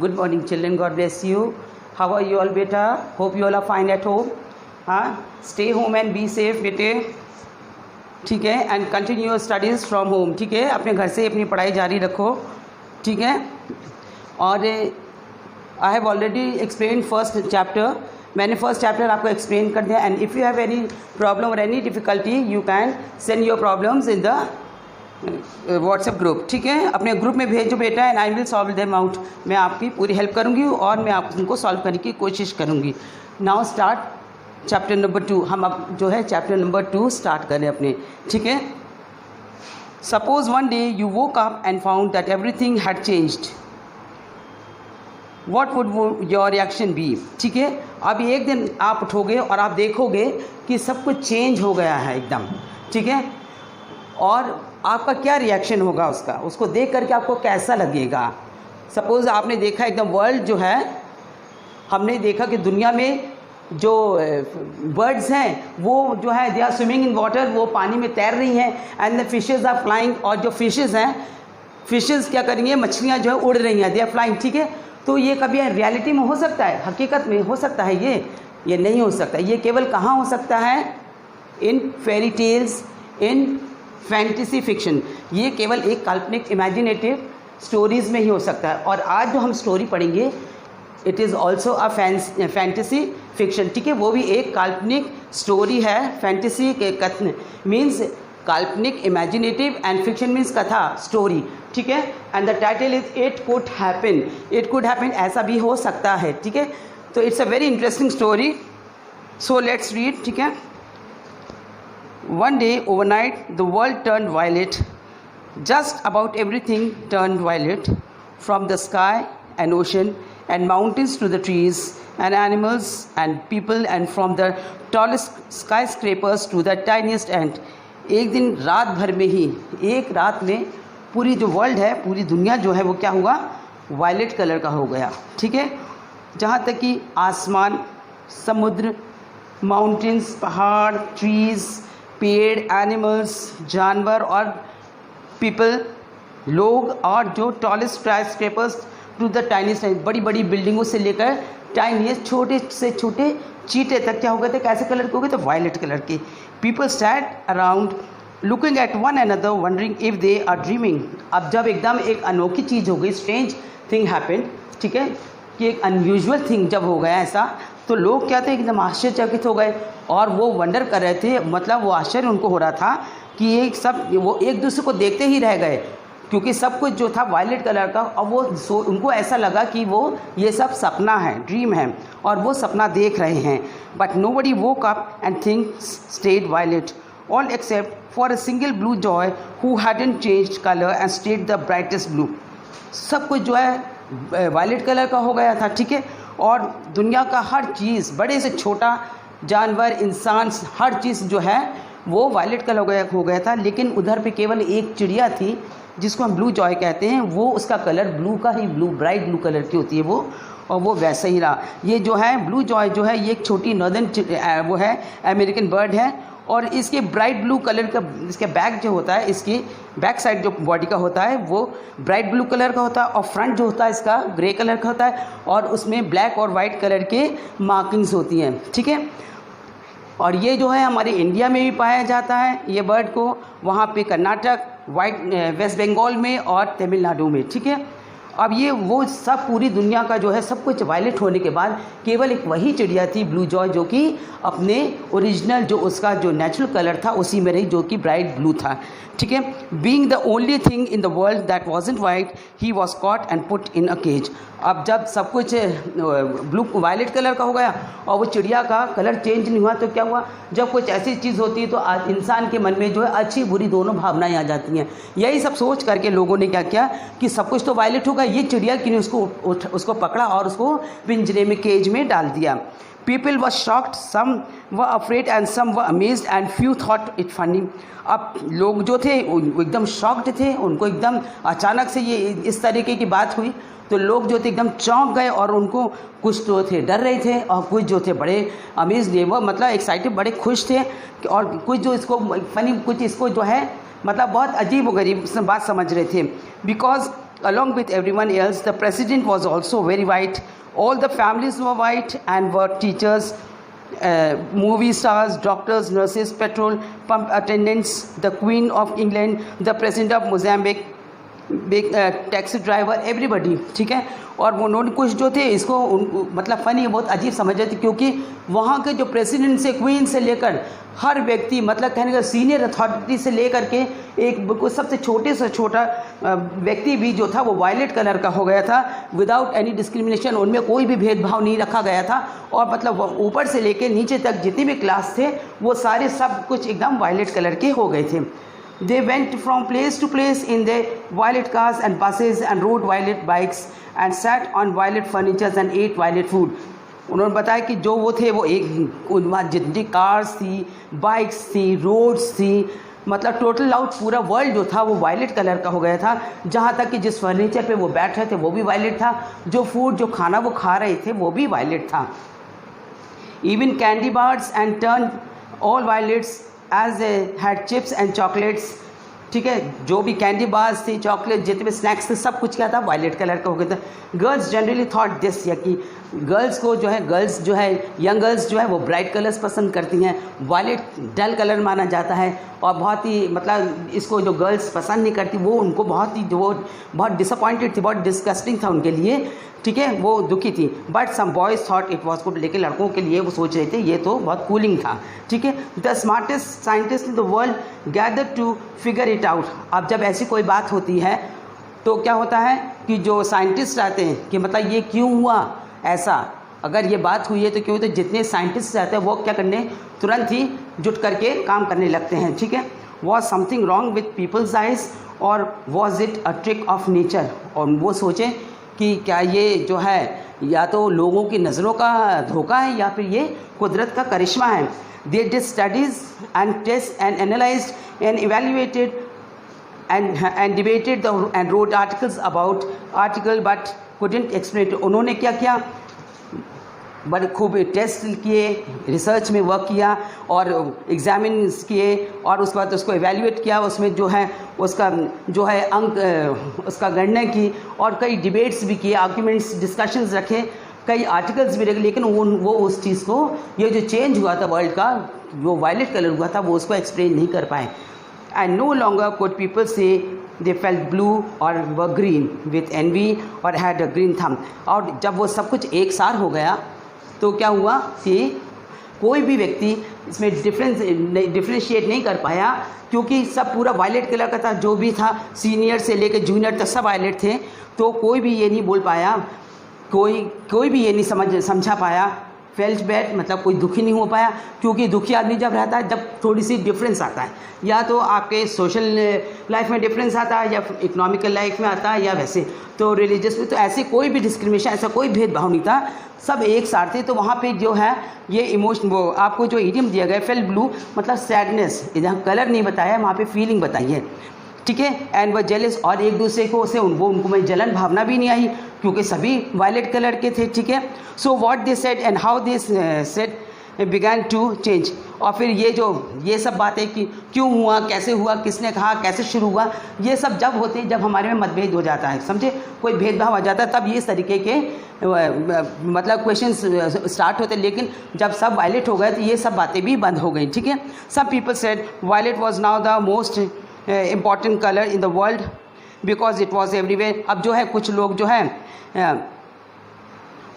Good morning, children. God bless you. How are you all, beta? Hope you all are fine at home. हाँ, stay home and be safe, बेटे. ठीक है, and continue your studies from home. ठीक है, अपने घर से अपनी पढ़ाई जारी रखो. ठीक है, और I have already explained first chapter. मैंने फर्स्ट चैप्टर आपको एक्सप्लेन कर दिया. And if you have any problem और any difficulty you can send your problems in the WhatsApp group. ठीक है, अपने ग्रुप में भेजो बेटा, and I will solve them out. मैं आपकी पूरी हेल्प करूंगी और मैं आप उनको सॉल्व करने की कोशिश करूंगी. Now start chapter number 2. हम अब जो है चैप्टर नंबर 2 स्टार्ट करें अपने. ठीक है, suppose one day you woke up and found that everything had changed. What would your reaction be. ठीक है, अब एक दिन आप उठोगे और आप देखोगे कि सब कुछ चेंज हो गया है एकदम. ठीक है, और आपका क्या रिएक्शन होगा उसका, उसको देख करके आपको कैसा लगेगा. सपोज़ आपने देखा एकदम वर्ल्ड जो है, हमने देखा कि दुनिया में जो बर्ड्स हैं वो जो है they are swimming in water, वो पानी में तैर रही हैं. And the fishes are flying, और जो फिशेज़ हैं, फिशेज़ क्या करेंगे, मछलियाँ जो है उड़ रही हैं, दे आर फ्लाइंग. ठीक है, तो ये कभी रियलिटी में हो सकता है, हकीकत में हो सकता है, ये नहीं हो सकता. ये केवल कहाँ हो सकता है, in fairy tales, in fantasy fiction. ये केवल एक काल्पनिक इमेजिनेटिव स्टोरीज़ में ही हो सकता है. और आज जो हम स्टोरी पढ़ेंगे it is also a fantasy fiction. ठीक है, वो भी एक काल्पनिक स्टोरी है. फैंटेसी के कथन मीन्स काल्पनिक, इमेजिनेटिव, एंड फिक्शन मीन्स कथा, स्टोरी. ठीक है, and the title is it could happen. It could happen, ऐसा भी हो सकता है. ठीक है, तो it's a very interesting story. So let's read. ठीक है, one day overnight the world turn violet. Just about everything turn violet, from the sky and ocean and mountains to the trees and animals and people, and from the tallest skyscrapers to the tiniest ant. एक दिन रात भर में ही, एक रात में पूरी जो वर्ल्ड है, पूरी दुनिया जो है वो क्या हुआ, वायलेट कलर का हो गया. ठीक है, जहाँ तक कि आसमान, समुद्र, माउंटेन्स, पहाड़, ट्रीज़, पेड़, एनिमल्स, जानवर और पीपल, लोग, और जो टॉलेस्ट स्काईस्क्रेपर्स टू द टाइनीस्ट, बड़ी बड़ी बिल्डिंगों से लेकर टाइनीस्ट, छोटे से छोटे चींटे तक क्या हो गए थे, कैसे कलर के हो गए थे, वायलेट कलर के. People sat around looking at one another wondering if they are dreaming. अब जब एकदम एक अनोखी चीज़ हो गई, स्ट्रेंज थिंग हैपेंड. ठीक है, कि एक अनयूजुअल थिंग जब हो गया ऐसा, तो लोग क्या थे, एकदम आश्चर्यचकित हो गए और वो वंडर कर रहे थे. मतलब वो आश्चर्य उनको हो रहा था कि ये सब, वो एक दूसरे को देखते ही रह गए, क्योंकि सब कुछ जो था वायलेट कलर का. और वो उनको ऐसा लगा कि वो ये सब सपना है, ड्रीम है, और वो सपना देख रहे हैं. But nobody woke up and things stayed violet, all except for a single blue jay who hadn't changed colour and stayed the brightest blue. सब कुछ जो है वायलेट कलर का हो गया था. ठीक है, और दुनिया का हर चीज़, बड़े से छोटा जानवर, इंसान, हर चीज़ जो है वो वायलेट कलर हो गया था. लेकिन उधर पे केवल एक चिड़िया थी जिसको हम ब्लू जॉय कहते हैं, वो उसका कलर ब्लू का ही, ब्लू, ब्राइट ब्लू कलर की होती है वो, और वो वैसे ही रहा. ये जो है ब्लू जॉय जो है, ये एक छोटी नॉर्दर्न वो है, अमेरिकन बर्ड है. और इसके ब्राइट ब्लू कलर का, इसके बैक जो होता है, इसकी बैक साइड जो बॉडी का होता है वो ब्राइट ब्लू कलर का होता है, और फ्रंट जो होता है इसका ग्रे कलर का होता है, और उसमें ब्लैक और वाइट कलर के मार्किंग्स होती हैं. ठीक है, और ये जो है हमारे इंडिया में भी पाया जाता है ये बर्ड को, वहाँ पे कर्नाटक, वेस्ट बंगाल में और तमिलनाडु में. ठीक है, अब ये वो सब पूरी दुनिया का जो है सब कुछ वायलेट होने के बाद केवल एक वही चिड़िया थी ब्लू जॉय, जो कि अपने ओरिजिनल, जो उसका जो नेचुरल कलर था उसी में रही, जो कि ब्राइट ब्लू था. ठीक है, being the only thing in the world that wasn't white, he was caught and put in a cage. अब जब सब कुछ ब्लू वायलेट कलर का हो गया और वो चिड़िया का कलर चेंज नहीं हुआ, तो क्या हुआ, जब कुछ ऐसी चीज़ होती है तो इंसान के मन में जो है अच्छी बुरी दोनों भावनाएं आ जाती हैं. यही सब सोच करके लोगों ने क्या किया कि सब कुछ तो वायलेट होगा, ये चिड़िया क्यों उसको पकड़ा और उसको पिंजरे में, केज में डाल दिया. People were shocked, some were afraid and some were amazed and few thought it funny. अब लोग जो थे वो एकदम शॉक्ड थे, उनको एकदम अचानक से ये इस तरीके की बात हुई, तो लोग जो थे एकदम चौंक गए, और उनको कुछ तो थे डर रहे थे और कुछ जो थे बड़े अमेज थे, वो मतलब एक्साइटेड, बड़े खुश थे, और कुछ जो इसको फनी, कुछ इसको जो है मतलब बहुत अजीब व गरीब बात समझ रहे थे. Because along with everyone else. The president was also very white. All the families were white and were teachers, movie stars, doctors, nurses, petrol pump attendants, the Queen of England, the President of Mozambique, big taxi driver, everybody, ठीक है। और उन्होंने कुछ जो थे इसको मतलब funny बहुत अजीब समझ रहे थे, क्योंकि वहाँ के जो प्रेसिडेंट से, क्वीन से लेकर हर व्यक्ति, मतलब कहने का सीनियर अथॉरिटी से लेकर के एक सबसे छोटे से छोटा व्यक्ति भी जो था वो वायलेट कलर का हो गया था, विदाउट एनी डिस्क्रिमिनेशन। उनमें कोई भी भेदभाव नहीं रखा गया था, और मतलब ऊपर से लेकर नीचे तक जितने भी क्लास थे वो सारे सब कुछ एकदम वायलेट कलर के हो गए थे। They went from place to place in their violet cars and buses and rode violet bikes and sat on violet furniture and ate violet food. उन्होंने बताया कि जो वो थे वो एक उनमें जितनी कार्स थी, बाइक्स थी, रोड्स थी, मतलब टोटल आउट पूरा वर्ल्ड जो था वो वायलेट कलर का हो गया था। जहाँ तक कि जिस फर्नीचर पे वो बैठ रहे थे वो भी वायलेट था, जो फूड जो खाना वो खा रहे थे वो भी वायलेट था। Even candy bars and turned all violets as they had chips and chocolates, ठीक है। जो भी कैंडी बार्स थी, चॉकलेट, जितने भी स्नैक्स थे, सब कुछ क्या था, वायलेट कलर का हो गया था। गर्ल्स जनरली थॉट दिस, या कि गर्ल्स को जो है, गर्ल्स जो है, यंग गर्ल्स जो है वो ब्राइट कलर्स पसंद करती हैं, वायलेट डल कलर माना जाता है। और बहुत ही मतलब इसको जो गर्ल्स पसंद नहीं करती वो उनको बहुत ही वो बहुत डिसअपॉइंटेड थी, बहुत डिस्गस्टिंग था उनके लिए, ठीक है, वो दुखी थी। But some boys thought it was good, लेकिन लड़कों के लिए वो सोच रहे थे ये तो बहुत कूलिंग था, ठीक है। The smartest scientist in the world gather to figure it out. अब जब ऐसी कोई बात होती है तो क्या होता है कि जो साइंटिस्ट आते हैं कि मतलब ये क्यों हुआ ऐसा, अगर ये बात हुई है तो क्यों, तो जितने साइंटिस्ट आते हैं वो क्या करने, तुरंत ही जुट करके काम करने लगते हैं, ठीक है। Was something wrong with people's eyes और was it a trick of nature. और वो सोचें कि क्या ये जो है या तो लोगों की नज़रों का धोखा है या फिर ये कुदरत का करिश्मा है। They did studies and test and analysed and evaluated and debated and wrote articles but couldn't explain it. उन्होंने क्या किया, बड़े खूब टेस्ट किए, रिसर्च में वर्क किया और एग्जामिन किए, और उसके बाद उसको एवेल्युएट किया, उसमें जो है उसका जो है अंक उसका गणना की, और कई डिबेट्स भी किए, आर्ग्यूमेंट्स, डिस्कशंस रखे, कई आर्टिकल्स भी रखे, लेकिन वो उस चीज़ को, ये जो चेंज हुआ था वर्ल्ड का, जो वायलेट कलर हुआ था, वो उसको एक्सप्लेन नहीं कर पाए। And no longer could people say they felt blue or were green with envy or had a green thumb. और जब वो सब कुछ एक सार हो गया तो क्या हुआ कि कोई भी व्यक्ति इसमें डिफ्रेंशिएट नहीं कर पाया, क्योंकि सब पूरा वायलेट कलर का था, जो भी था सीनियर से लेकर जूनियर तक सब वायलेट थे। तो कोई भी ये नहीं बोल पाया, कोई भी ये नहीं समझा पाया, फेल्ट बैड, मतलब कोई दुखी नहीं हो पाया, क्योंकि दुखी आदमी जब रहता है, जब थोड़ी सी डिफरेंस आता है, या तो आपके सोशल लाइफ में डिफरेंस आता है, या इकोनॉमिकल लाइफ में आता है, या वैसे तो रिलीजियस में, तो ऐसे कोई भी डिस्क्रिमिनेशन, ऐसा कोई भेदभाव नहीं था, सब एक साथ थे। तो वहाँ पे जो है ये इमोशन, वो आपको जो इडियम दिया गया फेल ब्लू, मतलब सैडनेस, जहाँ कलर नहीं बताया वहाँ पे फीलिंग बताई है, ठीक है। एंड वह जेलस, और एक दूसरे को से उनको में जलन भावना भी नहीं आई, क्योंकि सभी वायलेट कलर के थे, ठीक है। So what they said and how they said began to change. और फिर ये सब बातें कि क्यों हुआ, कैसे हुआ, किसने कहा, कैसे शुरू हुआ, ये सब जब होते हैं जब हमारे में मतभेद हो जाता है, समझे, कोई भेदभाव आ जाता है, तब ये इस तरीके के मतलब क्वेश्चंस स्टार्ट होते हैं। लेकिन जब सब वायलेट हो गए तो ये सब बातें भी बंद हो गई, ठीक है। Some people said violet was now the most important colour in the world because it was everywhere. अब जो है कुछ लोग जो है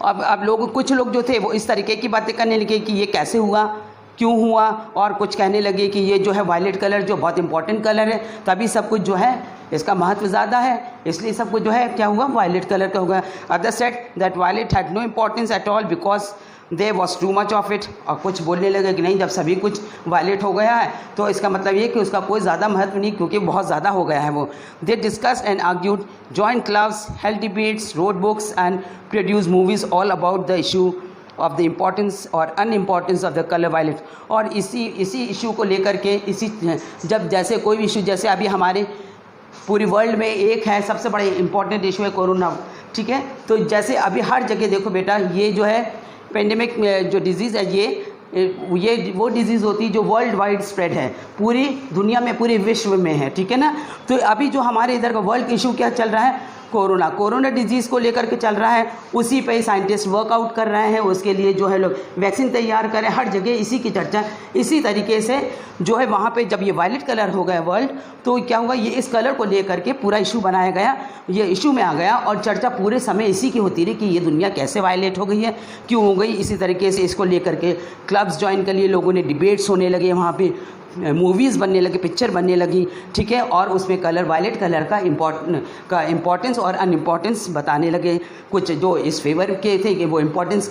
कुछ लोग जो थे वो इस तरीके की बातें करने लगे कि ये कैसे हुआ, क्यों हुआ, और कुछ कहने लगे कि ये जो है वायलेट कलर जो बहुत इंपॉर्टेंट कलर है, तभी सब कुछ जो है इसका महत्व ज़्यादा है, इसलिए सब कुछ जो है क्या हुआ, वायलेट कलर का होगा। Other said that violet had no importance at all because there was too much of it. और कुछ बोलने लगे कि नहीं, जब सभी कुछ वायलेट हो गया है तो इसका मतलब ये कि उसका कोई ज़्यादा महत्व नहीं, क्योंकि बहुत ज़्यादा हो गया है वो। They discuss and argued, joint clubs, held debates, road books and produce movies all about the issue of the importance और अनइम्पॉर्टेंस ऑफ द कलर वायलेट। और इसी इशू को लेकर के जब जैसे कोई भी इशू, जैसे अभी हमारे पूरी वर्ल्ड में एक है सबसे बड़ा इम्पॉर्टेंट इशू है कोरोना, ठीक है। तो जैसे अभी हर जगह देखो बेटा, ये जो है पेंडेमिक जो डिज़ीज़ है, ये वो डिज़ीज़ होती है जो वर्ल्ड वाइड स्प्रेड है, पूरी दुनिया में, पूरे विश्व में है, ठीक है ना। तो अभी जो हमारे इधर का वर्ल्ड इशू क्या चल रहा है, कोरोना डिजीज़ को लेकर के चल रहा है, उसी पे साइंटिस्ट वर्कआउट कर रहे हैं, उसके लिए जो है लोग वैक्सीन तैयार करें, हर जगह इसी की चर्चा। इसी तरीके से जो है वहाँ पे जब ये वायलेट कलर हो गया वर्ल्ड, तो क्या हुआ, ये इस कलर को लेकर के पूरा इशू बनाया गया, ये इशू में आ गया और चर्चा पूरे समय इसी की होती रही कि ये दुनिया कैसे वायलेट हो गई है, क्यों हो गई। इसी तरीके से इसको लेकर के क्लब्स ज्वाइन कर लिए लोगों ने, डिबेट्स होने लगे, वहाँ पे मूवीज़ बनने लगी, पिक्चर बनने लगी, ठीक है। और उसमें कलर, वायलेट कलर का इम्पोर्टेंस और अनइम्पोर्टेंस बताने लगे। कुछ जो इस फेवर के थे कि वो इम्पोर्टेंस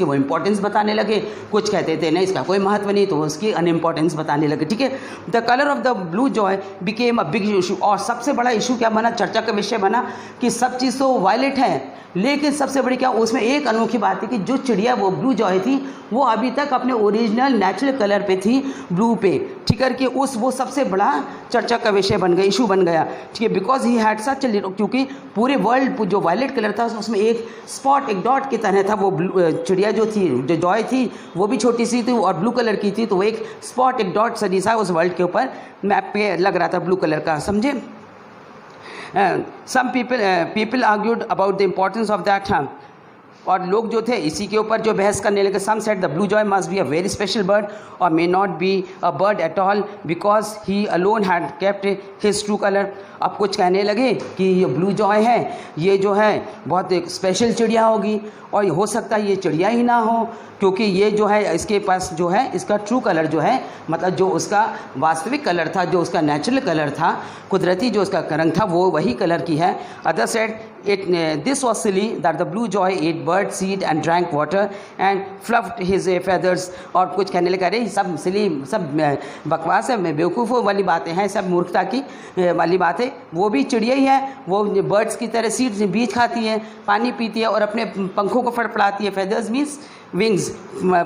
बताने लगे, कुछ कहते थे नहीं इसका कोई महत्व नहीं, तो उसकी अनइम्पोर्टेंस बताने लगे, ठीक है। The colour of the blue Joy became a big issue. और सबसे बड़ा इशू क्या बना, चर्चा का विषय बना कि सब चीज़ तो वायलेट है, लेकिन सबसे बड़ी क्या, उसमें एक अनोखी बात है कि जो चिड़िया वो ब्लू जॉय थी वो अभी तक अपने ओरिजिनल नेचुरल कलर पे थी, ब्लू पे, ठीक है, कि वो सबसे बड़ा चर्चा का विषय बन गया, इशू बन गया, ठीक है। बिकॉज ही हैड सच, क्योंकि पूरे वर्ल्ड जो वायलेट कलर था उसमें एक स्पॉट, एक डॉट की तरह था। वो चिड़िया जो थी, जो जॉय थी, वो भी छोटी सी थी और ब्लू कलर की थी, तो वो एक स्पॉट, एक डॉट सदी सा उस वर्ल्ड के ऊपर मैप पे लग रहा था ब्लू कलर का, समझे। some people argued about the importance of that term, और लोग जो थे इसी के ऊपर जो बहस करने लगे। Some said the blue joy must be a very special bird or may not be a bird at all because he alone had kept his true color। अब कुछ कहने लगे कि ये ब्लू जॉय है, ये जो है बहुत एक स्पेशल चिड़िया होगी, और हो सकता है ये चिड़िया ही ना हो, क्योंकि ये जो है इसके पास जो है इसका ट्रू कलर जो है, मतलब जो उसका वास्तविक कलर था, जो उसका नेचुरल कलर था, कुदरती जो उसका रंग था, वो वही कलर की है। Other said this was silly that the blue joy ate bird seed and drank water and fluffed his feathers। और कुछ कहने लगा अरे सब सिली, सब बकवास है, बेवकूफ़ों वाली बातें हैं, सब मूर्खता की वाली बात है। वो भी चिड़िया ही है, वो बर्ड्स की तरह सीड्स, बीज खाती है, पानी पीती है और अपने पंखों को फड़फड़ाती है। feathers means wings,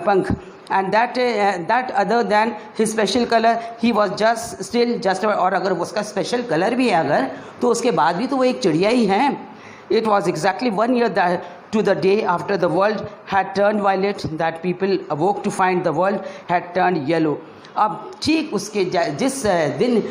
पंख। and that other than his special color he was just और अगर उसका स्पेशल कलर भी है अगर, तो उसके बाद भी तो वो एक चिड़िया ही है। It was exactly 1 year to the day after the world had turned violet that people awoke to find the world had turned yellow। अब ठीक उसके जिस दिन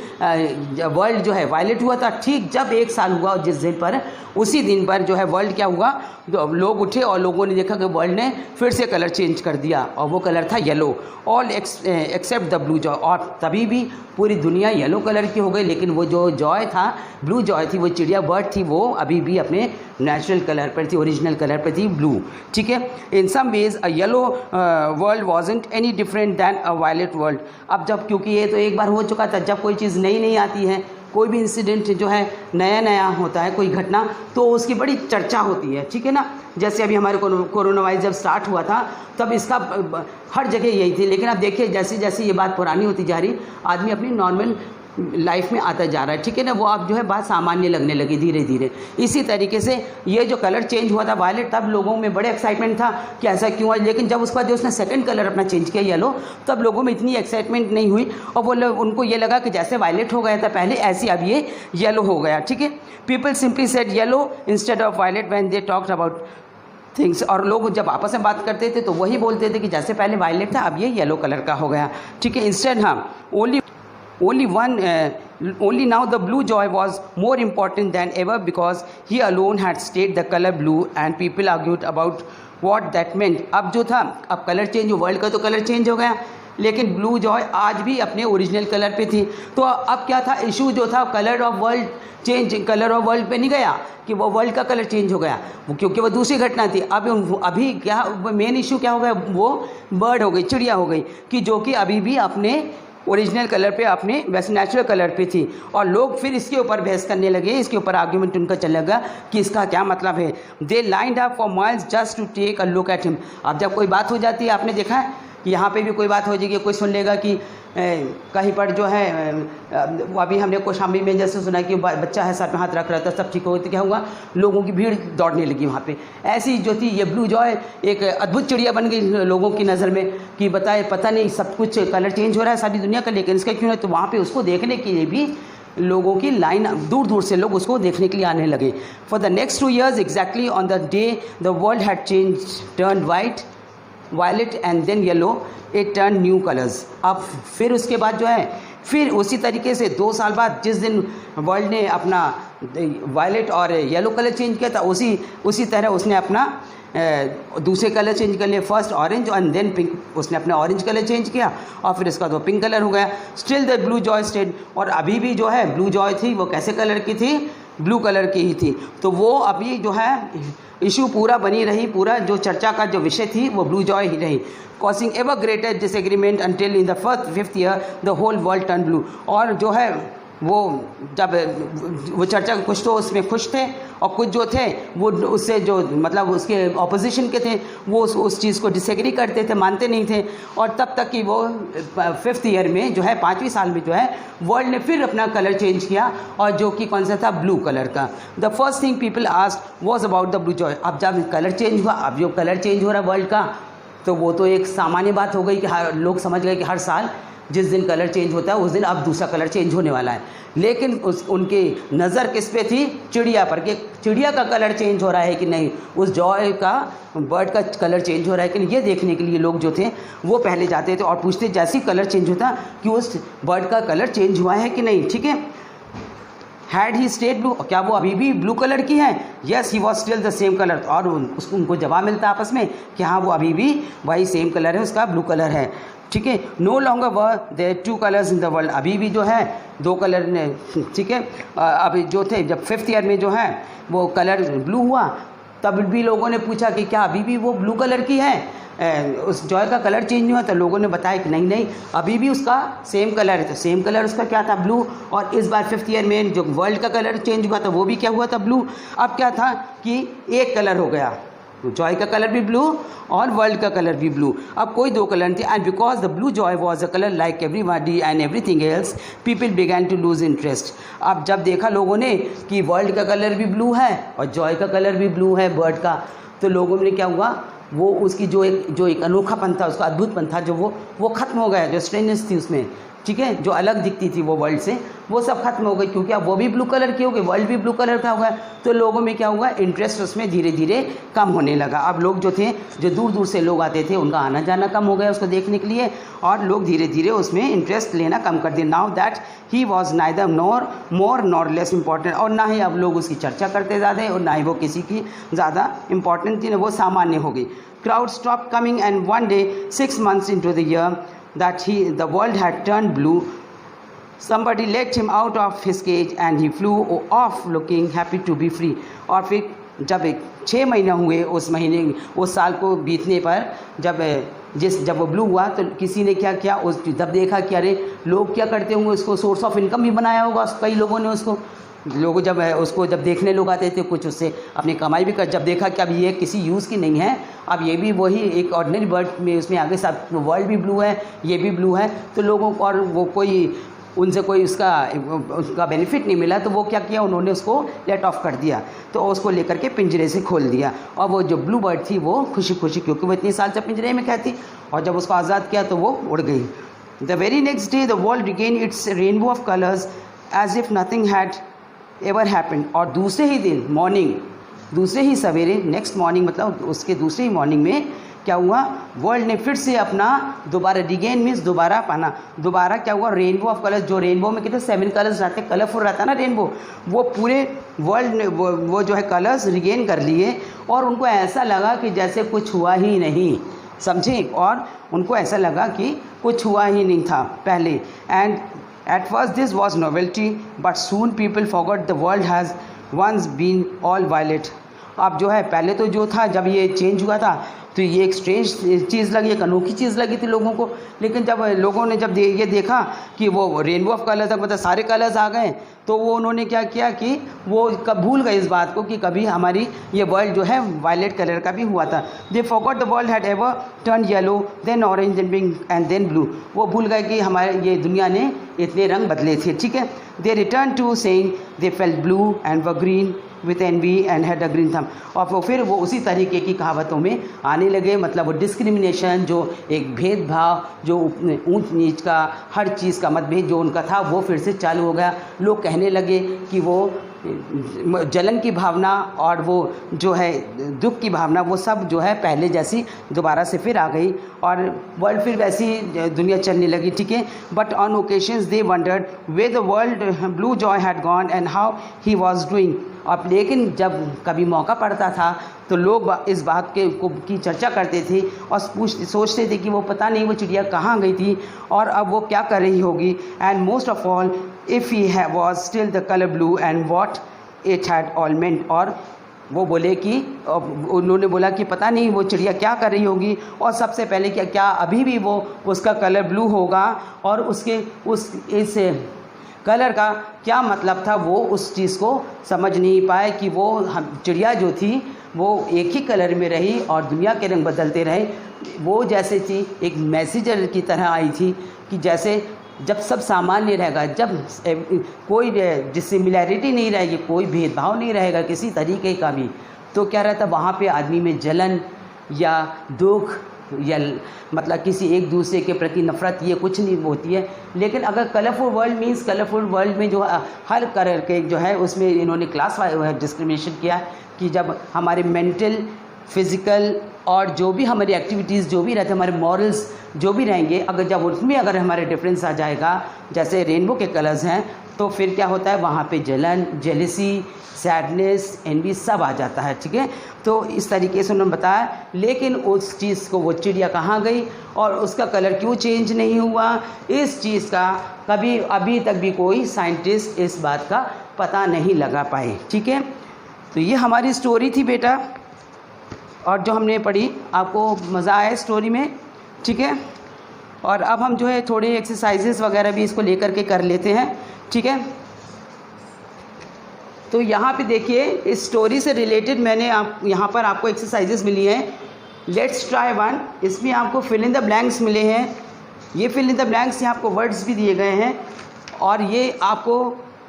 वर्ल्ड जो है वायलेट हुआ था, ठीक जब 1 साल हुआ जिस दिन पर, उसी दिन पर जो है वर्ल्ड क्या हुआ, लोग उठे और लोगों ने देखा कि वर्ल्ड ने फिर से कलर चेंज कर दिया और वो कलर था yellow, all except the blue Joy. और तभी भी पूरी दुनिया येलो कलर की हो गई, लेकिन वो जो जॉय था, ब्लू जॉय थी, वो चिड़िया बर्ड थी, वो अभी भी अपने नेचुरल कलर पर थी, ओरिजिनल कलर पर थी, ब्लू, ठीक है। In some ways a yellow world wasn't any different than a violet world. अब जब, क्योंकि ये तो एक बार हो चुका था, जब कोई चीज़ नई नई आती है, कोई भी इंसिडेंट जो है नया नया होता है, कोई घटना, तो उसकी बड़ी चर्चा होती है, ठीक है ना। जैसे अभी हमारे कोरोना वायरस जब स्टार्ट हुआ था, तब इसका हर जगह यही थी, लेकिन अब देखिए जैसे जैसे ये बात पुरानी होती जा रही, आदमी अपनी नॉर्मल लाइफ में आता जा रहा है, ठीक है ना, वो अब जो है बात सामान्य लगने लगी धीरे धीरे। इसी तरीके से ये जो कलर चेंज हुआ था वायलेट, तब लोगों में बड़े एक्साइटमेंट था कि ऐसा क्यों हुआ, लेकिन जब उसके बाद जो उसने सेकंड कलर अपना चेंज किया येलो, तब लोगों में इतनी एक्साइटमेंट नहीं हुई और वो उनको ये लगा कि जैसे वायलेट हो गया था पहले, ऐसे अब ये येलो हो गया, ठीक है। People simply said yellow instead of violet when they talked about things. और लोग जब आपस में बात करते थे तो वही बोलते थे कि जैसे पहले वायलेट था अब ये येलो कलर का हो गया, ठीक है। इंस्टेड हाँ only now the blue joy was more important than ever because he alone had stayed the color blue and people argued about what that meant। अब जो था, अब कलर चेंज हो, वर्ल्ड का तो कलर चेंज हो गया, लेकिन ब्लू जॉय आज भी अपने ओरिजिनल कलर पे थी। तो अब क्या था इशू, जो था colour of world change, colour of world पे नहीं गया कि वो वर्ल्ड का कलर चेंज हो गया, वो क्योंकि वो दूसरी घटना थी। अब अभी क्या मेन इशू क्या हो गया, वो बर्ड हो गई, चिड़िया हो गई, कि जो कि अभी भी अपने ओरिजिनल कलर पे, अपने वैसे नेचुरल कलर पे थी। और लोग फिर इसके ऊपर बहस करने लगे, इसके ऊपर आर्ग्यूमेंट उनका चल लगा कि इसका क्या मतलब है। They lined up for miles just to take a look at him. अब जब कोई बात हो जाती है, आपने देखा है कि यहाँ पे भी कोई बात हो जाएगी, कोई सुन लेगा कि कहीं पर जो है, अभी हमने कौशाम्बी में जैसे सुना कि बच्चा है सर पे हाथ रख रहा था, सब ठीक हो, तो क्या हुआ, लोगों की भीड़ दौड़ने लगी वहाँ पे। ऐसी जो थी ये ब्लू जॉय एक अद्भुत चिड़िया बन गई लोगों की नज़र में कि बताए पता नहीं सब कुछ कलर चेंज हो रहा है सारी दुनिया का, लेकिन इसका क्यों है। तो वहाँ पर उसको देखने के लिए भी लोगों की लाइन, दूर दूर से लोग उसको देखने के लिए आने लगे। For the next 2 years exactly on the day the world had change, turn violet and then yellow, it turn new colours. अब फिर उसके बाद जो है, फिर उसी तरीके से 2 साल बाद जिस दिन वर्ल्ड ने अपना वायलेट और येलो कलर चेंज किया था, उसी तरह उसने अपना दूसरे कलर चेंज कर लिए। First orange and then pink, उसने अपना ऑरेंज कलर चेंज किया और फिर इसका तो पिंक कलर हो गया। Still the blue jay stayed, और अभी भी जो है ब्लू जॉय थी वो कैसे कलर की थी, ब्लू कलर की ही थी। तो वो अभी जो है इशू पूरा बनी रही, पूरा जो चर्चा का जो विषय थी वो ब्लू जॉय ही रही, causing ever greater disagreement until in the fifth year the whole world turn blue. और जो है वो जब वो चर्चा कुछ तो उसमें खुश थे और कुछ जो थे वो उससे जो मतलब उसके ऑपोजिशन के थे वो उस चीज़ को डिसएग्री करते थे, मानते नहीं थे। और तब तक कि वो 5th ईयर में जो है 5वीं साल में जो है वर्ल्ड ने फिर अपना कलर चेंज किया, और जो कि कौन सा था, ब्लू कलर का। The first thing people asked was about the blue Joy. अब जब कलर चेंज हुआ, अब जो कलर चेंज हो रहा है वर्ल्ड का, तो वो तो एक सामान्य बात हो गई कि हर लोग समझ गए कि हर साल जिस दिन कलर चेंज होता है उस दिन अब दूसरा कलर चेंज होने वाला है। लेकिन उनकी नज़र किस पे थी, चिड़िया पर, कि चिड़िया का कलर चेंज हो रहा है कि नहीं, उस जॉय का, बर्ड का कलर चेंज हो रहा है कि नहीं, ये देखने के लिए लोग जो थे वो पहले जाते थे और पूछते जैसे ही कलर चेंज होता कि उस बर्ड का कलर चेंज हुआ है कि नहीं। ठीक है, हैड ही स्टेड ब्लू, क्या वो अभी भी ब्लू कलर की है? Yes he was still the same colour. और उसको उनको जवाब मिलता आपस में कि हाँ वो अभी भी वही सेम कलर है, उसका ब्लू कलर है। ठीक है, no longer were there 2 colours in the world, अभी भी जो है 2 कलर ने, ठीक है, अभी जो थे जब 5th ईयर में जो है वो कलर ब्लू हुआ, तब भी लोगों ने पूछा कि क्या अभी भी वो ब्लू कलर की है, उस जॉय का कलर चेंज हुआ? तो लोगों ने बताया कि नहीं नहीं, अभी भी उसका सेम कलर है। तो सेम कलर उसका क्या था, ब्लू। और इस बार 5th ईयर में जो वर्ल्ड का कलर चेंज हुआ था वो भी क्या हुआ था, ब्लू। अब क्या था कि एक कलर हो गया, जॉय का कलर भी ब्लू और वर्ल्ड का कलर भी ब्लू, अब कोई 2 कलर थे। And because the blue jay was a colour like everybody and everything else, people began to lose interest. अब जब देखा लोगों ने कि वर्ल्ड का कलर भी ब्लू है और जॉय का कलर भी ब्लू है बर्ड का, तो लोगों ने क्या हुआ, वो उसकी जो एक अनोखापन था, उसका अद्भुतपन था, जो वो खत्म हो गया, जो स्ट्रेंजनेस थी उसमें, ठीक है, जो अलग दिखती थी वो वर्ल्ड से, वो सब खत्म हो गई, क्योंकि अब वो भी ब्लू कलर की हो गई, वर्ल्ड भी ब्लू कलर का हो गया। तो लोगों में क्या हुआ, इंटरेस्ट उसमें धीरे धीरे कम होने लगा। अब लोग जो थे, जो दूर दूर से लोग आते थे, उनका आना जाना कम हो गया उसको देखने के लिए, और लोग धीरे धीरे उसमें इंटरेस्ट लेना कम कर दिए। Now that he was neither nor more nor less important, और ना ही अब लोग उसकी चर्चा करते ज़्यादा और ना ही वो किसी की ज़्यादा इंपॉर्टेंट थी, वो सामान्य हो गई। Crowd stop coming and one day 6 months into the year that the world had turned blue, somebody let him out of his cage and he flew off looking happy to be free। और फिर जब 6 महीने हुए उस महीने, उस साल को बीतने पर, जब वो ब्लू हुआ तो किसी ने क्या किया, जब देखा कि अरे लोग क्या करते होंगे, उसको सोर्स ऑफ इनकम भी बनाया होगा कई लोगों ने उसको, जब देखने लोग आते थे कुछ उससे अपनी कमाई भी कर, जब देखा कि अब ये किसी यूज़ की नहीं है, अब ये भी वही एक ऑर्डिनरी बर्ड में उसमें आगे सब वर्ल्ड भी ब्लू है, ये भी ब्लू है, तो लोगों को और वो उनसे कोई उसका बेनिफिट नहीं मिला, तो वो क्या किया, उन्होंने उसको लेट ऑफ कर दिया, तो उसको लेकर के पिंजरे से खोल दिया। और वो जो ब्लू बर्ड थी वो खुशी खुशी, क्योंकि वो इतने साल से पिंजरे में कहती, और जब उसको आज़ाद किया तो वो उड़ गई। The very next day the world regained its rainbow of colours as if nothing had ever happened. और दूसरे ही दिन मॉर्निंग, दूसरे ही सवेरे, नेक्स्ट मॉर्निंग मतलब उसके दूसरे ही मॉर्निंग में क्या हुआ, वर्ल्ड ने फिर से अपना दोबारा रिगेन मीन्स दोबारा पाना, दोबारा क्या हुआ, रेनबो ऑफ कलर्स, जो रेनबो में कितने 7 कलर्स रहते हैं, कलरफुल रहता है ना रेनबो, वो पूरे वर्ल्ड ने वो जो है कलर्स रिगेन कर लिए, और उनको ऐसा लगा कि जैसे कुछ हुआ ही नहीं, समझे, और उनको ऐसा लगा कि कुछ हुआ ही नहीं था पहले। And at first this was novelty but soon people forgot the world has once been all violet। अब जो है पहले तो जो था, जब ये चेंज हुआ था तो ये एक स्ट्रेंज चीज़ लगी, एक अनोखी चीज़ लगी थी लोगों को, लेकिन जब लोगों ने ये देखा कि वो रेनबो ऑफ कलर्स, मतलब सारे कलर्स आ गए, तो वो उन्होंने क्या किया कि वो भूल गए इस बात को कि कभी हमारी ये वर्ल्ड जो है वायलेट कलर का भी हुआ था। They forgot the world had ever turn yellow then orange then pink and then blue, वो भूल गए कि हमारे ये दुनिया ने इतने रंग बदले थे, ठीक है। They return to saying they felt blue and were green with envy and had a green thumb, और फिर वो उसी तरीके की कहावतों में आने लगे, मतलब वो डिस्क्रिमिनेशन, जो एक भेदभाव, जो ऊंच नीच का, हर चीज़ का मतभेद जो उनका था वो फिर से चालू हो गया। लोग कहने लगे कि वो जलन की भावना और वो जो है दुख की भावना, वो सब जो है पहले जैसी दोबारा से फिर आ गई और वर्ल्ड फिर वैसी दुनिया चलने लगी, ठीक है। But on occasions they wondered where the world blue jay had gone and how he was doing. अब लेकिन जब कभी मौका पड़ता था तो लोग इस बात की चर्चा करते थे और सोचते थे कि वो पता नहीं वो चिड़िया कहाँ गई थी और अब वो क्या कर रही होगी। And most of all if he was still the colour blue and what it had all meant. और वो बोले कि उन्होंने बोला कि पता नहीं वो चिड़िया क्या कर रही होगी और सबसे पहले क्या अभी भी वो उसका कलर ब्लू होगा और इस कलर का क्या मतलब था, वो उस चीज़ को समझ नहीं पाए कि वो चिड़िया जो थी वो एक ही कलर में रही और दुनिया के रंग बदलते रहे। वो जैसे थी एक मैसेजर की तरह आई थी कि जैसे जब सब सामान्य रहेगा, जब कोई डिसिमिलैरिटी नहीं रहेगी, कोई भेदभाव नहीं रहेगा किसी तरीके का भी, तो क्या रहता वहाँ पे आदमी में जलन या दुख या मतलब किसी एक दूसरे के प्रति नफ़रत ये कुछ नहीं होती है। लेकिन अगर colourful world means colourful world में जो हर कलर के जो है उसमें इन्होंने क्लास डिस्क्रिमिनेशन किया कि जब हमारे मेंटल फिज़िकल और जो भी हमारी एक्टिविटीज़ जो भी रहते हमारे मॉरल्स जो भी रहेंगे, अगर जब उसमें अगर हमारे डिफरेंस आ जाएगा जैसे रेनबो के कलर्स हैं तो फिर क्या होता है वहाँ पे जलन, जेलिसी, सैडनेस, एनवी सब आ जाता है, ठीक है। तो इस तरीके से उन्होंने बताया। लेकिन उस चीज़ को वो चिड़िया कहाँ गई और उसका कलर क्यों चेंज नहीं हुआ, इस चीज़ का कभी अभी तक भी कोई साइंटिस्ट इस बात का पता नहीं लगा पाए, ठीक है। तो ये हमारी स्टोरी थी बेटा, और जो हमने पढ़ी आपको मज़ा आया स्टोरी में, ठीक है। और अब हम जो है थोड़े एक्सरसाइजेस वगैरह भी इसको लेकर के कर लेते हैं, ठीक है। तो यहाँ पे देखिए इस स्टोरी से रिलेटेड मैंने यहाँ पर आपको एक्सरसाइजेस मिली हैं। Let's try one. इसमें आपको फिल इन द ब्लैंक्स मिले हैं। ये फिल इन द ब्लैंक्स यहाँ आपको वर्ड्स भी दिए गए हैं और ये आपको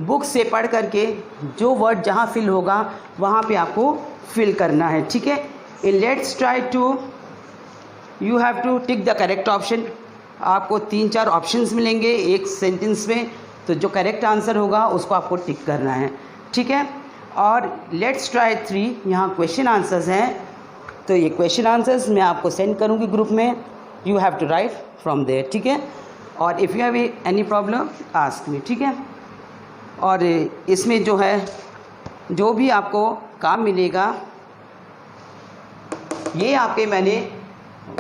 बुक से पढ़ करके जो वर्ड जहाँ फिल होगा वहाँ पे आपको फिल करना है, ठीक है। In let's try to you have to tick the correct option. आपको 3-4 ऑप्शंस मिलेंगे एक सेंटेंस में, तो जो करेक्ट आंसर होगा उसको आपको टिक करना है, ठीक है। और लेट्स ट्राई 3 यहाँ क्वेश्चन आंसर्स हैं, तो ये क्वेश्चन आंसर्स मैं आपको सेंड करूँगी ग्रुप में, you have to write from there, ठीक है। और if you have any problem ask me, ठीक है। और इसमें जो है जो भी आपको काम मिलेगा ये आपके मैंने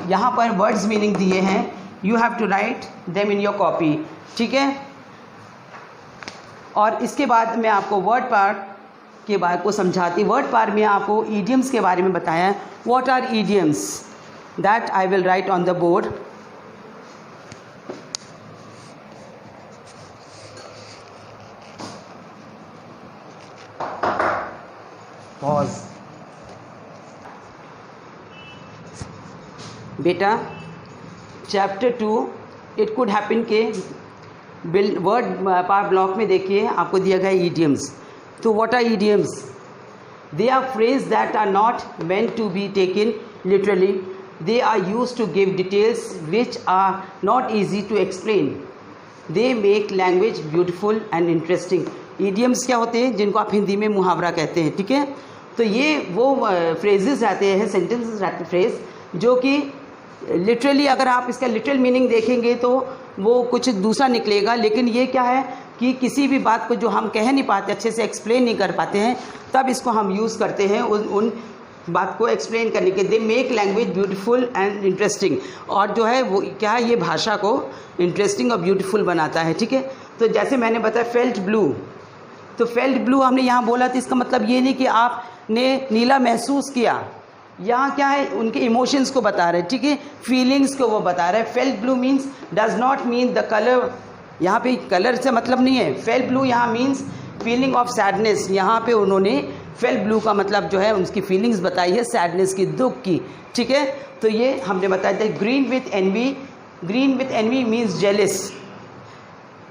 यहाँ पर वर्ड्स मीनिंग दिए हैं, you have to write them in your copy, ठीक है। और इसके बाद मैं आपको वर्ड पार्ट के बारे को समझाती। वर्ड पार्ट में आपको ईडियम्स के बारे में बताया। What are idioms that I will write on the board. Pause. बेटा चैप्टर 2 इट कुड हैपन के वर्ड पार्ट ब्लॉक में देखिए आपको दिया गया ईडियम्स। तो what are idioms? They are phrase that are not meant to be taken literally, they are used to give details which are not easy to explain, they make language beautiful and interesting. Idioms क्या होते हैं? जिनको आप हिंदी में मुहावरा कहते हैं, ठीक है। तो ये वो फ्रेजेस रहते हैं, सेंटेंसेस रहते फ्रेज जो कि लिटरली अगर आप इसका लिटरल मीनिंग देखेंगे तो वो कुछ दूसरा निकलेगा, लेकिन ये क्या है कि किसी भी बात को जो हम कह नहीं पाते, अच्छे से एक्सप्लेन नहीं कर पाते हैं, तब इसको हम यूज़ करते हैं उन बात को एक्सप्लेन करने के। दे make language beautiful and interesting, और जो है वो क्या है, ये भाषा को इंटरेस्टिंग और ब्यूटीफुल बनाता है, ठीक है। तो जैसे मैंने बताया फेल्ट ब्लू, तो फेल्ट ब्लू हमने यहाँ बोला तो इसका मतलब ये नहीं कि आपने नीला महसूस किया, यहाँ क्या है उनके इमोशंस को बता रहे हैं, ठीक है, फीलिंग्स को वो बता रहे हैं। Felt blue means does not mean the colour, यहाँ पे कलर से मतलब नहीं है। फेल्ट ब्लू यहाँ मीन्स फीलिंग ऑफ सैडनेस, यहाँ पे उन्होंने फेल्ट ब्लू का मतलब जो है उनकी फीलिंग्स बताई है, सैडनेस की, दुख की, ठीक है। तो ये हमने बताया था। Green with envy, green with envy means jealous,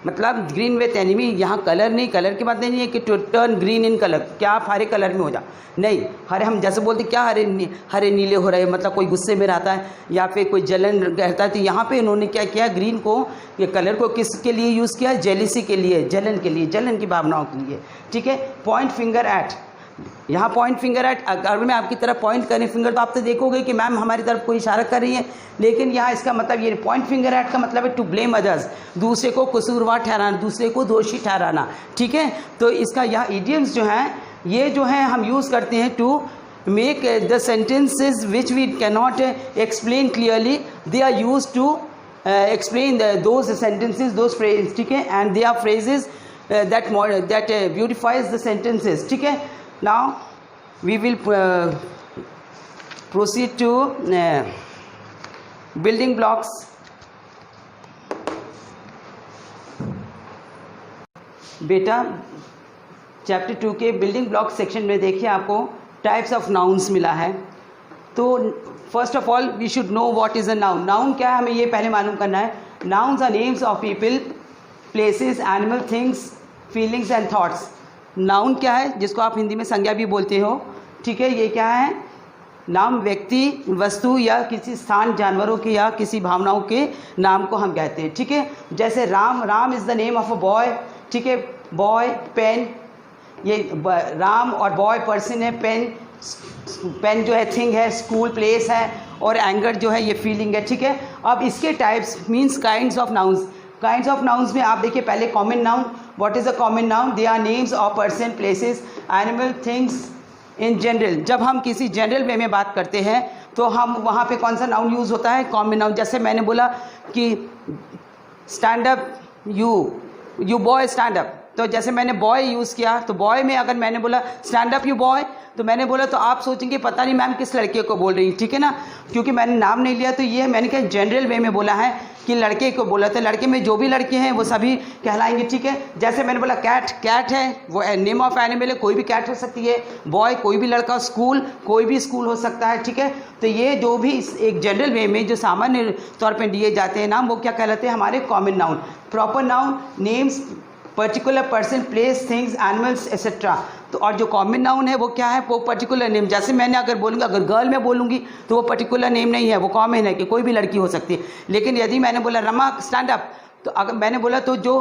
मतलब ग्रीन विथ एनिमी, यहाँ कलर नहीं, कलर की बात नहीं है कि to turn green in colour, क्या आप हरे कलर में हो जा, नहीं, हरे हम जैसे बोलते क्या हरे नीले हो रहे, मतलब कोई गुस्से में रहता है या फिर कोई जलन रहता है, तो यहाँ पे इन्होंने क्या किया, ग्रीन को, ये कलर को किसके लिए यूज़ किया, जेलिसी के लिए, जलन के लिए, जलन की भावनाओं के लिए, ठीक है। पॉइंट फिंगर एट, यहाँ पॉइंट फिंगर एट, अगर मैं आपकी तरफ पॉइंट करें फिंगर तो आप तो देखोगे कि मैम हमारी तरफ कोई इशारा कर रही है, लेकिन यहाँ इसका मतलब ये पॉइंट फिंगर एट का मतलब है टू ब्लेम अदर्स, दूसरे को कसूरवार ठहराना, दूसरे को दोषी ठहराना, ठीक है। तो इसका यहाँ इडियम्स जो हैं ये जो हैं हम यूज़ करते हैं to make the sentences which we cannot explain clearly, they are use to explain those sentences, those phrases, ठीक है, and they are phrases that beautifies the sentences, ठीक है। Now we will proceed to building blocks. बेटा chapter 2 के building block section में देखिए आपको types of nouns मिला है। तो first of all we should know what is a noun. Noun क्या है हमें ये पहले मालूम करना है। Nouns are names of people, places, animal, things, feelings and thoughts. Noun क्या है, जिसको आप हिंदी में संज्ञा भी बोलते हो, ठीक है। ये क्या है, नाम व्यक्ति, वस्तु या किसी स्थान, जानवरों के या किसी भावनाओं के नाम को हम कहते हैं, ठीक है। जैसे Ram, Ram is the name of a boy, ठीक है। बॉय, पेन, ये राम और बॉय पर्सन है, पेन, पेन जो है थिंग है, स्कूल प्लेस है, और एंगर जो है ये फीलिंग है, ठीक है। अब इसके types means kinds of nouns. Kinds of nouns में आप देखिए पहले common noun. What is a common noun? They are names of person, places, animal, things in general. जब हम किसी जनरल वे में बात करते हैं तो हम वहाँ पे कौन सा नाउन यूज़ होता है? Common noun. जैसे मैंने बोला कि stand up, you boy stand up, तो जैसे मैंने बॉय यूज़ किया तो बॉय में अगर मैंने बोला स्टैंड अप यू बॉय, तो मैंने बोला तो आप सोचेंगे पता नहीं मैम किस लड़के को बोल रही है, ठीक है ना, क्योंकि मैंने नाम नहीं लिया। तो ये मैंने क्या जनरल वे में बोला है कि लड़के को बोला, तो लड़के में जो भी लड़के हैं वो सभी कहलाएंगे, ठीक है। जैसे मैंने बोला कैट, कैट है वो नेम ऑफ एनिमल है, कोई भी कैट हो सकती है। बॉय कोई भी लड़का, स्कूल कोई भी स्कूल हो सकता है, ठीक है। तो ये जो भी एक जनरल वे में जो सामान्य तौर पर दिए जाते हैं नाम, वो क्या कहलाते हैं? हमारे common noun. Proper noun names particular person, place, things, animals etcetera. तो और जो कॉमन नाउन है वो क्या है? वो पर्टिकुलर नेम। जैसे मैंने अगर बोलूँगा, अगर गर्ल में बोलूँगी तो वो पर्टिकुलर नेम नहीं है, वो कॉमन है कि कोई भी लड़की हो सकती है। लेकिन यदि मैंने बोला रमा स्टैंड अप, तो अगर मैंने बोला तो जो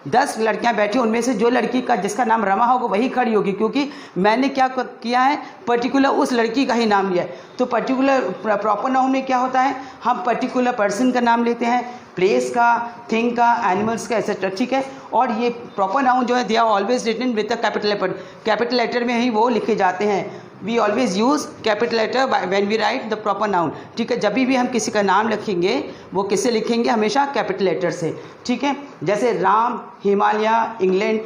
10 लड़कियां बैठी उनमें से जो लड़की का जिसका नाम रमा होगा वही खड़ी होगी, क्योंकि मैंने क्या किया है? पर्टिकुलर उस लड़की का ही नाम लिया है। तो पर्टिकुलर प्रॉपर नाउन में क्या होता है? हम पर्टिकुलर पर्सन का नाम लेते हैं, प्लेस का, थिंग का, एनिमल्स का, एक्सेट्रा, ठीक है। और ये प्रॉपर नाउन जो है they are always written with the capital letter, capital letter में ही वो लिखे जाते हैं। We always use capital letter when we write the proper noun, ठीक है। जब भी हम किसी का नाम लिखेंगे वो किससे लिखेंगे? हमेशा कैपिटल लेटर से, ठीक है। जैसे राम, हिमालय, इंग्लैंड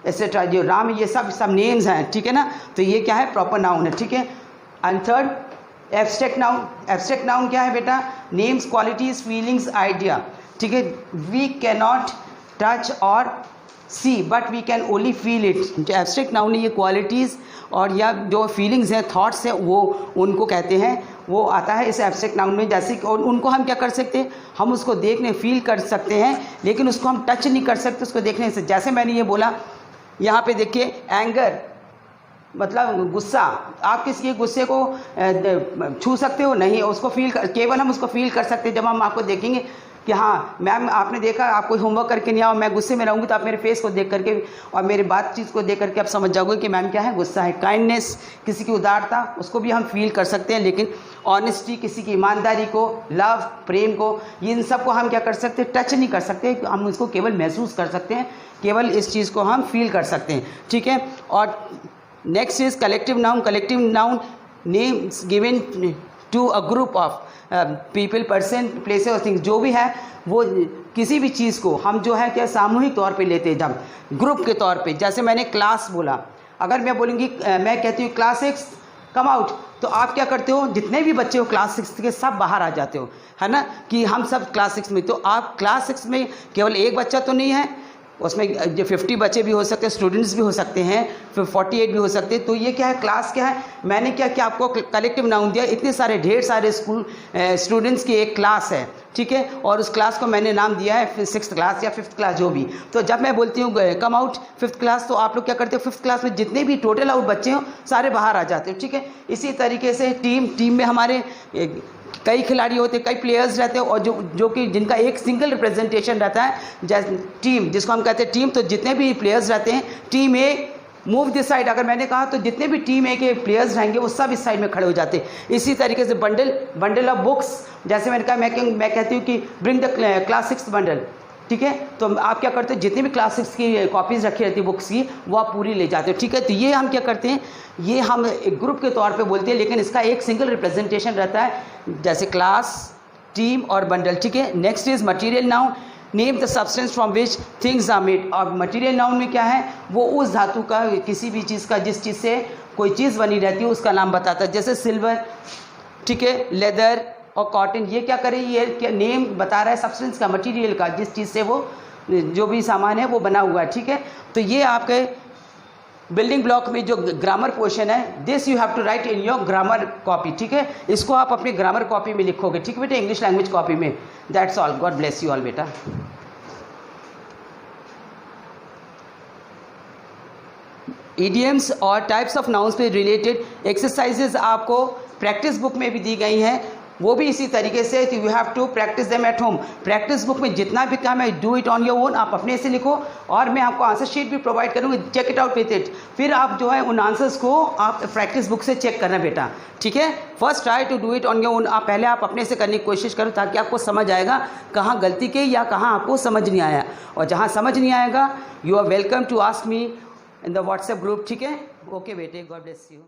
एक्सेट्रा, जो राम ये सब नेम्स हैं, ठीक है ना। तो ये क्या है? प्रॉपर नाउन है, ठीक है। And third abstract noun. Abstract noun क्या है बेटा? नेम्स, क्वालिटीज़, फीलिंग्स, आइडिया, ठीक है। वी कैन नॉट टच और see but we can only feel it. जो एब्स्ट्रैक्ट नाउन है ये क्वालिटीज़ और या जो फीलिंग्स हैं, थॉट्स हैं, वो उनको कहते हैं, वो आता है इस एब्स्ट्रैक्ट नाउन में। जैसे कि उनको हम क्या कर सकते हैं? हम उसको देखने, फील कर सकते हैं, लेकिन उसको हम टच नहीं कर सकते उसको देखने से। जैसे मैंने ये बोला यहाँ पे देखिए एंगर मतलब गुस्सा, आप किसी के गुस्से को छू सकते हो? नहीं, उसको फील केवल हम उसको फील कर सकते हैं जब हम आपको देखेंगे कि हाँ मैम आपने देखा, आप कोई होमवर्क करके नहीं आओ, मैं गुस्से में रहूँगी तो आप मेरे फेस को देख करके और मेरे बातचीत को देख करके आप समझ जाओगे कि मैम क्या है? गुस्सा है। काइंडनेस, किसी की उदारता, उसको भी हम फील कर सकते हैं, लेकिन ऑनेस्टी, किसी की ईमानदारी को, लव, प्रेम को, इन सब को हम क्या कर सकते हैं? टच नहीं कर सकते, हम उसको केवल महसूस कर सकते हैं, केवल इस चीज़ को हम फील कर सकते हैं, ठीक है। और next is collective noun. Collective noun names given to a group of people, person, places और थिंग्स। जो भी है वो किसी भी चीज़ को हम जो है क्या सामूहिक तौर पे लेते हैं, जब ग्रुप के तौर पे। जैसे मैंने क्लास बोला, अगर मैं बोलूँगी मैं कहती हूँ क्लास 6 कम आउट, तो आप क्या करते हो? जितने भी बच्चे हो क्लास 6 के सब बाहर आ जाते हो, है ना, कि हम सब क्लास 6 में। तो आप क्लास 6 में केवल एक बच्चा तो नहीं है, उसमें जो 50 बच्चे भी हो सकते हैं, स्टूडेंट्स भी हो सकते हैं, फिर 48 भी हो सकते हैं। तो ये क्या है? क्लास क्या है? मैंने क्या किया? आपको कलेक्टिव नाउन दिया। इतने सारे ढेर सारे स्कूल स्टूडेंट्स की एक क्लास है, ठीक है, और उस क्लास को मैंने नाम दिया है 6th क्लास या 5th क्लास जो भी। तो जब मैं बोलती हूँ कम आउट 5th क्लास, तो आप लोग क्या करते हो, 5th क्लास में जितने भी टोटल आउट बच्चे हो सारे बाहर आ जाते हो, ठीक है। इसी तरीके से टीम में हमारे कई खिलाड़ी होते हैं, कई प्लेयर्स रहते हैं, और जो कि जिनका एक सिंगल रिप्रेजेंटेशन रहता है, जैसे टीम जिसको हम कहते हैं टीम। तो जितने भी प्लेयर्स रहते हैं team A move this side, अगर मैंने कहा तो जितने भी टीम ए के प्लेयर्स रहेंगे वो सब इस साइड में खड़े हो जाते हैं। इसी तरीके से बंडल ऑफ बुक्स, जैसे मैंने कहा मैं कहती हूँ कि ब्रिंग द क्लास 6 बंडल, ठीक है। तो आप क्या करते हो, जितनी भी क्लास 6 की कॉपीज़ रखी रहती है बुक्स की, वो आप पूरी ले जाते हो, ठीक है। तो ये हम क्या करते हैं, ये हम एक ग्रुप के तौर पे बोलते हैं, लेकिन इसका एक सिंगल रिप्रेजेंटेशन रहता है, जैसे क्लास, टीम और बंडल, ठीक है। Next is material noun, name the substance from which things are made. और मटीरियल नाउन में क्या है, वो उस धातु का, किसी भी चीज़ का, जिस चीज़ से कोई चीज़ बनी रहती है उसका नाम बताता है, जैसे सिल्वर, ठीक है, लेदर और कॉटन। ये क्या करें, ये क्या नेम बता रहा है सब्सटेंस का, मटेरियल का, जिस चीज़ से वो जो भी सामान है वो बना हुआ है, ठीक है। तो ये आपके बिल्डिंग ब्लॉक में जो ग्रामर पोर्शन है, this you have to write in your grammar copy, ठीक है। इसको आप अपनी ग्रामर कॉपी में लिखोगे, ठीक है बेटा, इंग्लिश लैंग्वेज कॉपी में। That's all, God bless you all बेटा। इडियम्स और टाइप्स ऑफ नाउन्स पे रिलेटेड एक्सरसाइजेज आपको प्रैक्टिस बुक में भी दी गई हैं, वो भी इसी तरीके से। You have to practice them at home. Practice book में जितना भी काम है, do it on your own, आप अपने से लिखो, और मैं आपको आंसर शीट भी प्रोवाइड करूँगी, check it out with it. फिर आप जो है उन आंसर्स को आप प्रैक्टिस बुक से चेक करना बेटा, ठीक है। First try to do it on your own. आप पहले आप अपने से करने की कोशिश करो, ताकि आपको समझ आएगा कहाँ गलती की या कहाँ आपको समझ नहीं आया। और जहाँ समझ नहीं आएगा, you are welcome to ask me in the WhatsApp group, ठीक है। ओके बेटे, गॉड ब्लेस यू।